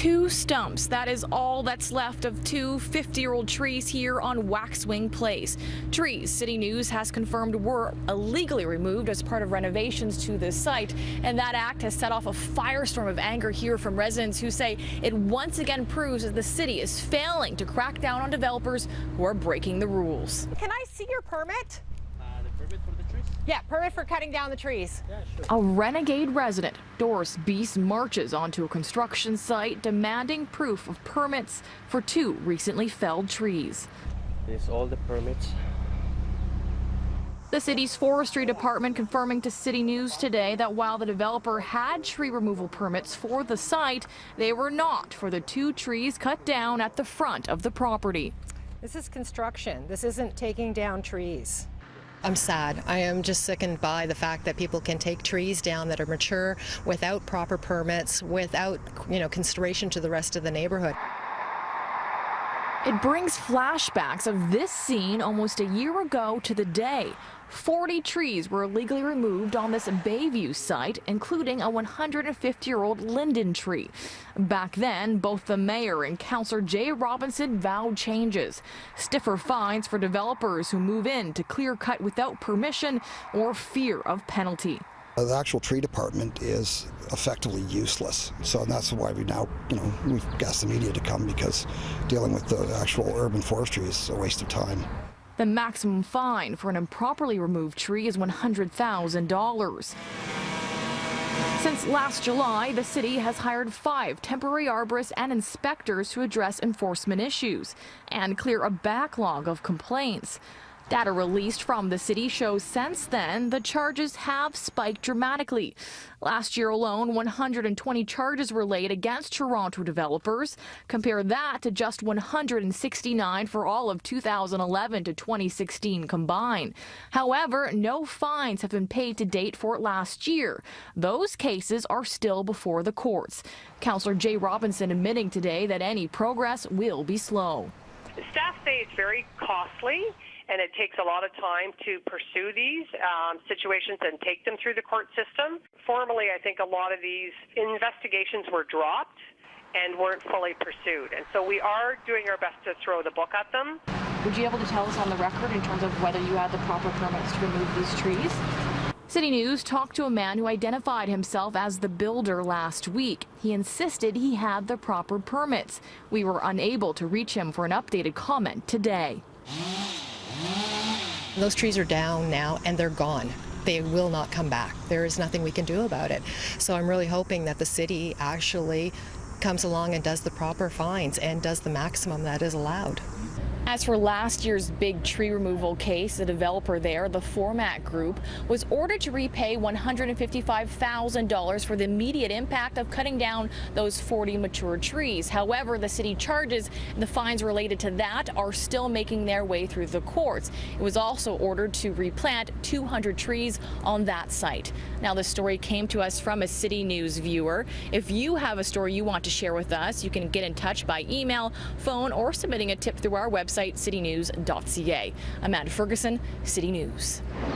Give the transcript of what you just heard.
2 stumps. That is all that's left of 2 50-year-old trees here on Waxwing Place. Trees City News has confirmed were illegally removed as part of renovations to this site, and that act has set off a firestorm of anger here from residents who say it once again proves that the city is failing to crack down on developers who are breaking the rules. Can I see your permit? The permit for the trees? Yeah, permit for cutting down the trees. Yeah, sure. A renegade resident, Doris Beast, marches onto a construction site demanding proof of permits for 2 recently felled trees. There's all the permits. The city's forestry department confirming to City News today that while the developer had tree removal permits for the site, they were not for the 2 trees cut down at the front of the property. This is construction. This isn't taking down trees. I'm sad. I am just sickened by the fact that people can take trees down that are mature without proper permits, without, consideration to the rest of the neighborhood. It brings flashbacks of this scene almost a year ago to the day. 40 trees were illegally removed on this Bayview site, including a 150-year-old linden tree. Back then, both the mayor and Councillor Jay Robinson vowed changes. Stiffer fines for developers who move in to clear cut without permission or fear of penalty. The actual tree department is effectively useless. So that's why we now, we've asked the media to come, because dealing with the actual urban forestry is a waste of time. The maximum fine for an improperly removed tree is $100,000. Since last July, the city has hired 5 temporary arborists and inspectors to address enforcement issues and clear a backlog of complaints. Data released from the city shows since then the charges have spiked dramatically. Last year alone, 120 charges were laid against Toronto developers. Compare that to just 169 for all of 2011 to 2016 combined. However, no fines have been paid to date for last year. Those cases are still before the courts. Councillor Jay Robinson admitting today that any progress will be slow. Staff say it's very costly, and it takes a lot of time to pursue these situations and take them through the court system. Formally, I think a lot of these investigations were dropped and weren't fully pursued. And so we are doing our best to throw the book at them. Would you be able to tell us on the record in terms of whether you had the proper permits to remove these trees? City News talked to a man who identified himself as the builder last week. He insisted he had the proper permits. We were unable to reach him for an updated comment today. Those trees are down now and they're gone. They will not come back. There is nothing we can do about it. So I'm really hoping that the city actually comes along and does the proper fines and does the maximum that is allowed. As for last year's big tree removal case, the developer there, the Format Group, was ordered to repay $155,000 for the immediate impact of cutting down those 40 mature trees. However, the city charges and the fines related to that are still making their way through the courts. It was also ordered to replant 200 trees on that site. Now, the story came to us from a City News viewer. If you have a story you want to share with us, you can get in touch by email, phone, or submitting a tip through our website, citynews.ca. I'm Matt Ferguson, City News.